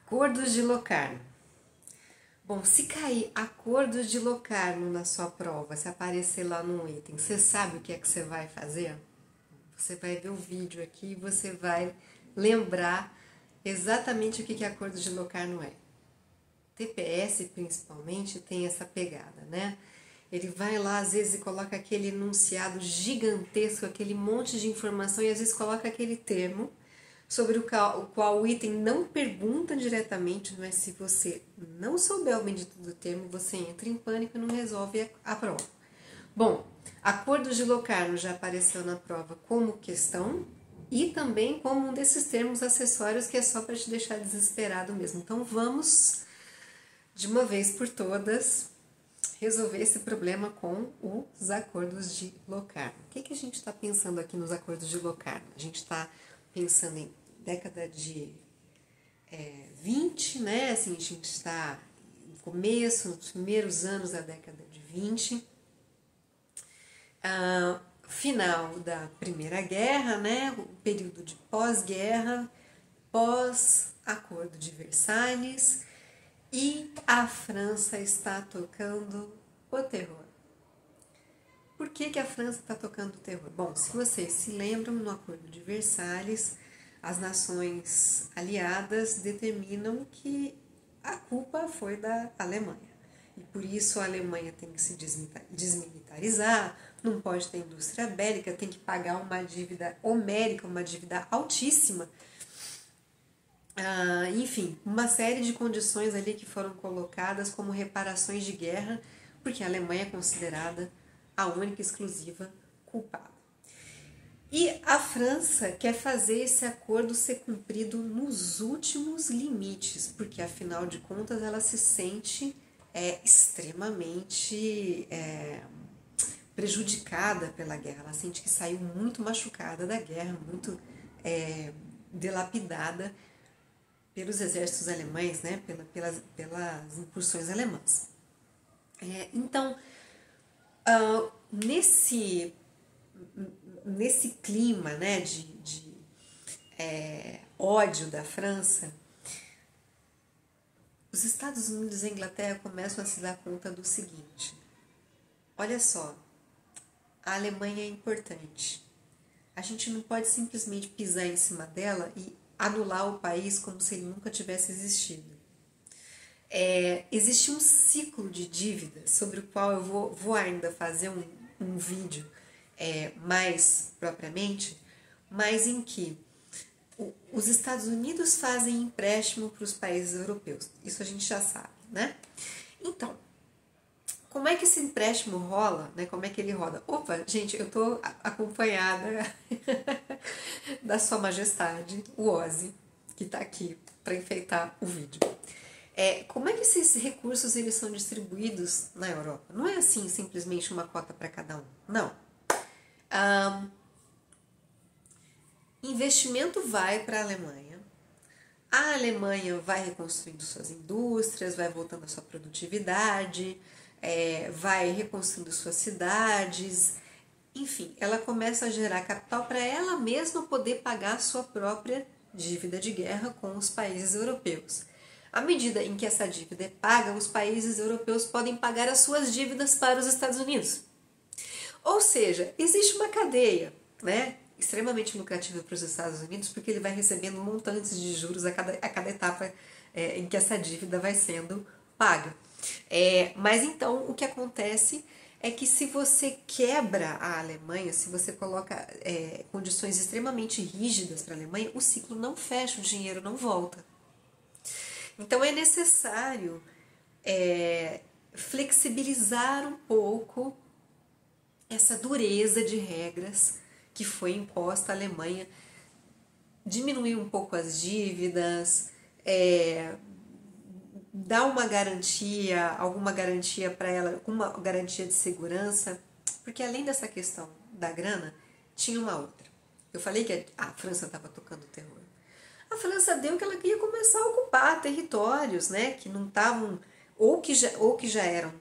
Acordos de Locarno. Bom, se cair acordos de Locarno na sua prova, se aparecer lá num item, você sabe o que é que você vai fazer? Você vai ver o vídeo aqui e você vai lembrar exatamente o que acordo de Locarno é. TPS, principalmente, tem essa pegada, né? Ele vai lá, às vezes, e coloca aquele enunciado gigantesco, aquele monte de informação, e às vezes coloca aquele termo sobre o qual o item não pergunta diretamente, mas se você não souber o bendito do termo, você entra em pânico e não resolve a prova. Bom, acordo de Locarno já apareceu na prova como questão e também como um desses termos acessórios que é só para te deixar desesperado mesmo. Então vamos, de uma vez por todas, resolver esse problema com os acordos de Locarno. O que a gente está pensando aqui nos acordos de Locarno? A gente está pensando em década de 20, né? Assim, a gente está no começo, nos primeiros anos da década de 20, final da Primeira Guerra, né? O período de pós-guerra, pós-acordo de Versalhes, e a França está tocando o terror. Por que a França está tocando o terror? Bom, se vocês se lembram, no Acordo de Versalhes, as nações aliadas determinam que a culpa foi da Alemanha. E por isso a Alemanha tem que se desmilitarizar, não pode ter indústria bélica, tem que pagar uma dívida homérica, uma dívida altíssima. Enfim, uma série de condições ali que foram colocadas como reparações de guerra, porque a Alemanha é considerada a única e exclusiva culpada. E a França quer fazer esse acordo ser cumprido nos últimos limites, porque afinal de contas ela se sente extremamente prejudicada pela guerra, ela sente que saiu muito machucada da guerra, muito dilapidada pelos exércitos alemães, né, pelas incursões alemãs. Então, nesse clima, né, de ódio da França, os Estados Unidos e a Inglaterra começam a se dar conta do seguinte: olha só, a Alemanha é importante, a gente não pode simplesmente pisar em cima dela e anular o país como se ele nunca tivesse existido. Existe um ciclo de dívidas sobre o qual eu vou ainda fazer um vídeo mais propriamente, mas em que os Estados Unidos fazem empréstimo para os países europeus. Isso a gente já sabe, né? Então, como é que esse empréstimo rola, né? Como é que ele roda? Opa, gente, eu tô acompanhada da Sua Majestade, o Ozzy, que tá aqui para enfeitar o vídeo. Como é que esses recursos eles são distribuídos na Europa? Não é assim simplesmente uma cota para cada um, não. Investimento vai para a Alemanha vai reconstruindo suas indústrias, vai voltando a sua produtividade, vai reconstruindo suas cidades, enfim, ela começa a gerar capital para ela mesma poder pagar a sua própria dívida de guerra com os países europeus. À medida em que essa dívida é paga, os países europeus podem pagar as suas dívidas para os Estados Unidos. Ou seja, existe uma cadeia, né, extremamente lucrativa para os Estados Unidos, porque ele vai recebendo montantes de juros a cada etapa em que essa dívida vai sendo paga. Mas então o que acontece é que se você quebra a Alemanha, se você coloca condições extremamente rígidas para a Alemanha, o ciclo não fecha, o dinheiro não volta. Então é necessário flexibilizar um pouco essa dureza de regras que foi imposta à Alemanha, diminuir um pouco as dívidas, dar uma garantia, alguma garantia para ela, uma garantia de segurança, porque além dessa questão da grana, tinha uma outra. Eu falei que a França estava tocando terror. A França deu que ela ia começar a ocupar territórios, né, que não estavam, ou que já eram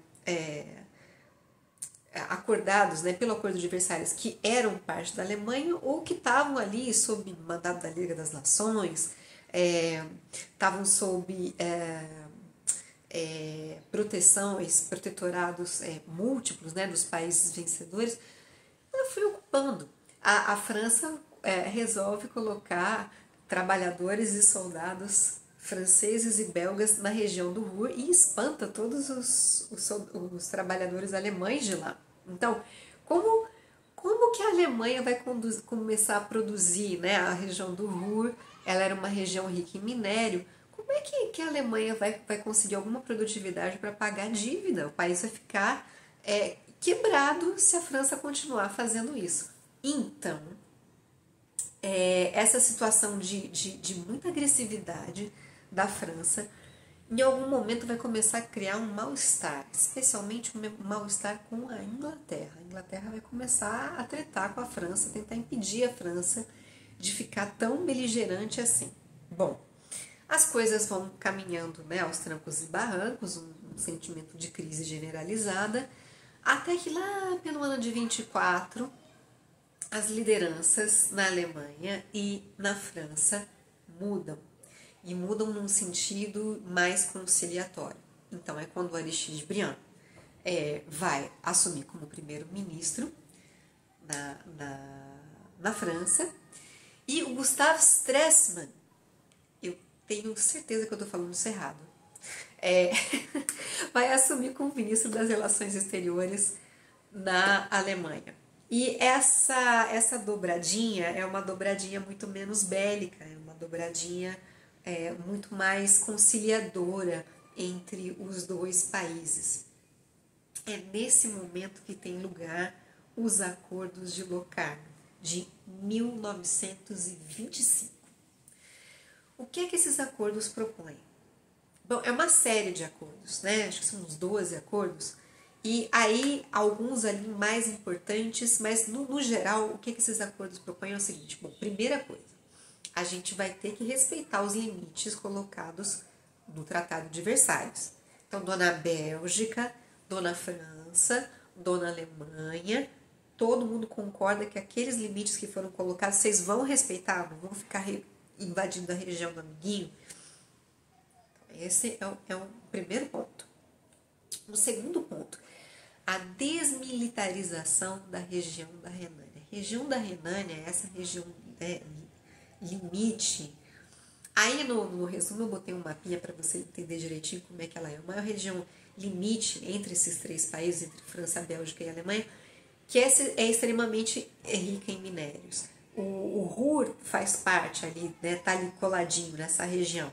acordados, né, pelo Acordo de Versalhes, que eram parte da Alemanha, ou que estavam ali sob mandado da Liga das Nações, estavam sob protetorados múltiplos, né, dos países vencedores, ela foi ocupando. A França resolve colocar trabalhadores e soldados franceses e belgas na região do Ruhr e espanta todos os trabalhadores alemães de lá. Então, como que a Alemanha vai começar a produzir, né? A região do Ruhr, ela era uma região rica em minério. Como é que a Alemanha vai conseguir alguma produtividade para pagar dívida? O país vai ficar quebrado se a França continuar fazendo isso. Então, essa situação de muita agressividade da França, em algum momento vai começar a criar um mal-estar, especialmente um mal-estar com a Inglaterra. A Inglaterra vai começar a tretar com a França, tentar impedir a França de ficar tão beligerante assim. Bom, as coisas vão caminhando, né, aos trancos e barrancos, um sentimento de crise generalizada, até que lá pelo ano de 24, as lideranças na Alemanha e na França mudam. E mudam num sentido mais conciliatório. Então, é quando o Aristide Briand vai assumir como primeiro-ministro na França. E o Gustave Stresemann, eu tenho certeza que eu estou falando isso errado, vai assumir como ministro das Relações Exteriores na Alemanha. E essa dobradinha é uma dobradinha muito menos bélica, é uma dobradinha muito mais conciliadora entre os dois países. É nesse momento que tem lugar os acordos de Locarno, de 1925. O que é que esses acordos propõem? Bom, é uma série de acordos, né? Acho que são uns 12 acordos. E aí, alguns ali mais importantes, mas no geral, o que esses acordos propõem é o seguinte. Bom, primeira coisa, a gente vai ter que respeitar os limites colocados no Tratado de Versalhes. Então, dona Bélgica, dona França, dona Alemanha, todo mundo concorda que aqueles limites que foram colocados, vocês vão respeitar, não vão ficar invadindo a região do amiguinho. Esse é o primeiro ponto. O segundo ponto, a desmilitarização da região da Renânia. A região da Renânia é essa região limite. Aí no resumo eu botei um mapinha para você entender direitinho como é que ela é. Uma região limite entre esses três países, entre França, Bélgica e Alemanha, que é extremamente rica em minérios. O Ruhr faz parte ali, né, tá ali coladinho nessa região.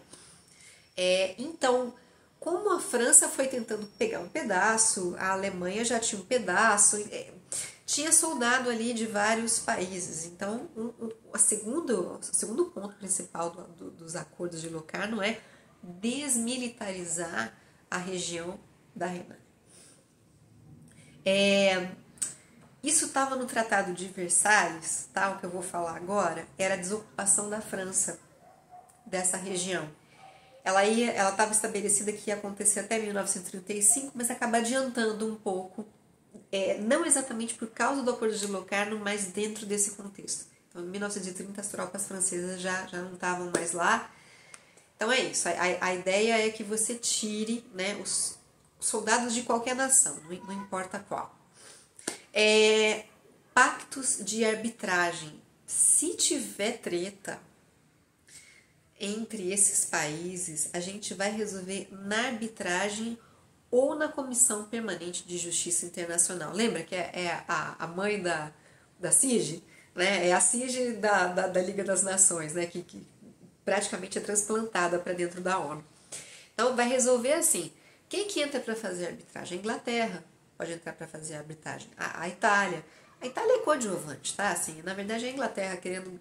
Então, como a França foi tentando pegar um pedaço, a Alemanha já tinha um pedaço, tinha soldado ali de vários países. Então, o segundo ponto principal dos acordos de Locarno é desmilitarizar a região da Renânia. Isso estava no Tratado de Versalhes, tá? O que eu vou falar agora era a desocupação da França dessa região. Ela estava estabelecida que ia acontecer até 1935, mas acaba adiantando um pouco, não exatamente por causa do Acordo de Locarno, mas dentro desse contexto. Então, em 1930, as tropas francesas já não estavam mais lá. Então, é isso. A ideia é que você tire, né, os soldados de qualquer nação, não importa qual. Pactos de arbitragem. Se tiver treta entre esses países, a gente vai resolver na arbitragem ou na Comissão Permanente de Justiça Internacional. Lembra que é a mãe da CIG? Né? É a CIG da Liga das Nações, né? que praticamente é transplantada para dentro da ONU. Então, vai resolver assim. Quem que entra para fazer arbitragem? A Inglaterra pode entrar para fazer arbitragem. A Itália. A Itália é coadjuvante, tá? Assim, na verdade, a Inglaterra querendo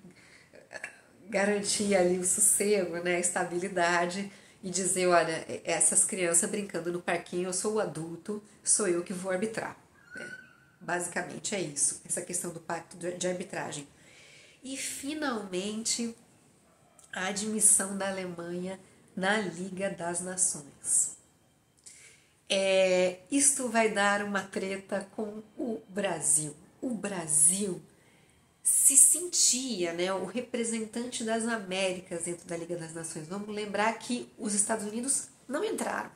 garantir ali o sossego, né, a estabilidade e dizer, olha, essas crianças brincando no parquinho, eu sou o adulto, sou eu que vou arbitrar. Basicamente é isso, essa questão do pacto de arbitragem. E, finalmente, a admissão da Alemanha na Liga das Nações. Isto vai dar uma treta com o Brasil. O Brasil se sentia, né, o representante das Américas dentro da Liga das Nações. Vamos lembrar que os Estados Unidos não entraram,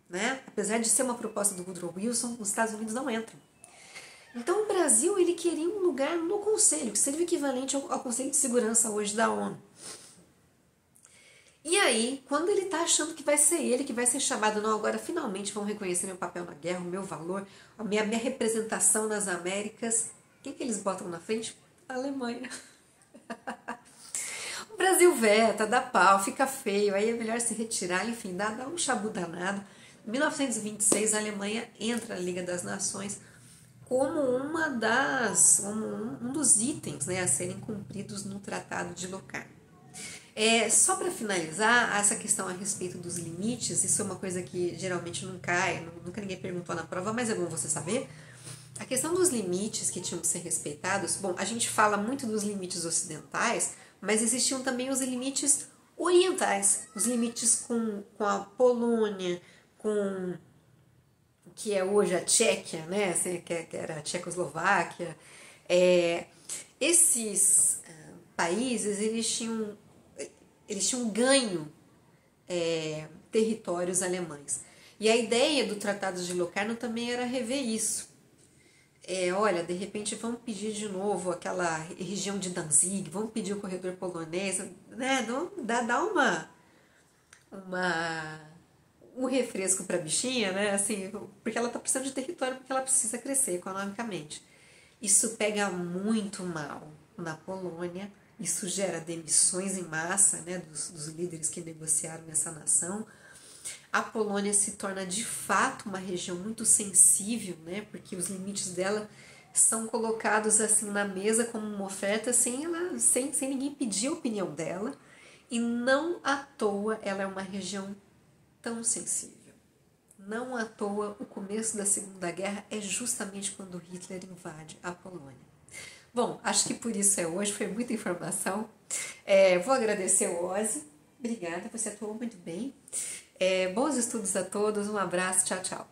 né? Apesar de ser uma proposta do Woodrow Wilson, os Estados Unidos não entram. Então o Brasil ele queria um lugar no Conselho, que seria o equivalente ao Conselho de Segurança hoje da ONU. E aí, quando ele está achando que vai ser ele que vai ser chamado, não, agora finalmente vão reconhecer meu papel na guerra, o meu valor, a minha representação nas Américas, o que eles botam na frente? A Alemanha. O Brasil veta, dá pau, fica feio, aí é melhor se retirar, enfim, dá um chabu danado. Em 1926, a Alemanha entra na Liga das Nações como um dos itens, né, a serem cumpridos no Tratado de Locarno. Só para finalizar, essa questão a respeito dos limites, isso é uma coisa que geralmente não cai, nunca ninguém perguntou na prova, mas é bom você saber. A questão dos limites que tinham que ser respeitados, bom, a gente fala muito dos limites ocidentais, mas existiam também os limites orientais, os limites com a Polônia, com o que é hoje a Tchequia, né, assim, que era a Tchecoslováquia. Esses países, eles tinham ganho territórios alemães. E a ideia do Tratado de Locarno também era rever isso. Olha, de repente vamos pedir de novo aquela região de Danzig, vamos pedir o corredor polonês, né? Dá um refresco para a bichinha, né? Assim, porque ela está precisando de território, porque ela precisa crescer economicamente. Isso pega muito mal na Polônia, isso gera demissões em massa, né, dos líderes que negociaram essa nação. A Polônia se torna de fato uma região muito sensível, né, porque os limites dela são colocados assim na mesa como uma oferta sem ninguém pedir a opinião dela, e não à toa ela é uma região tão sensível. Não à toa o começo da Segunda Guerra é justamente quando Hitler invade a Polônia. Bom, acho que por isso hoje, foi muita informação. Vou agradecer o Ozzy, obrigada, você atuou muito bem. Bons estudos a todos, um abraço, tchau, tchau.